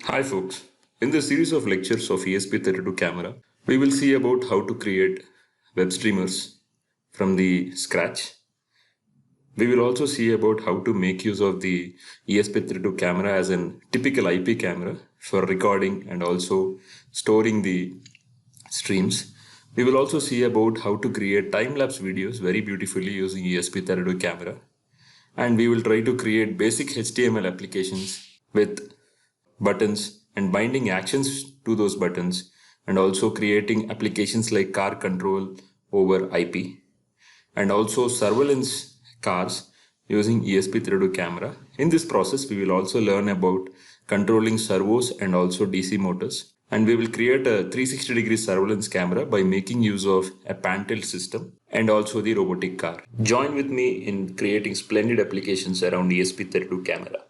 Hi folks, in this series of lectures of ESP32 camera, we will see about how to create web streamers from the scratch. We will also see about how to make use of the ESP32 camera as a typical IP camera for recording and also storing the streams. We will also see about how to create time-lapse videos very beautifully using ESP32 camera. And we will try to create basic HTML applications with buttons and binding actions to those buttons, and also creating applications like car control over IP and also surveillance cars using ESP32 camera. In this process, we will also learn about controlling servos and also DC motors. And we will create a 360-degree surveillance camera by making use of a pan-tilt system and also the robotic car. Join with me in creating splendid applications around ESP32 camera.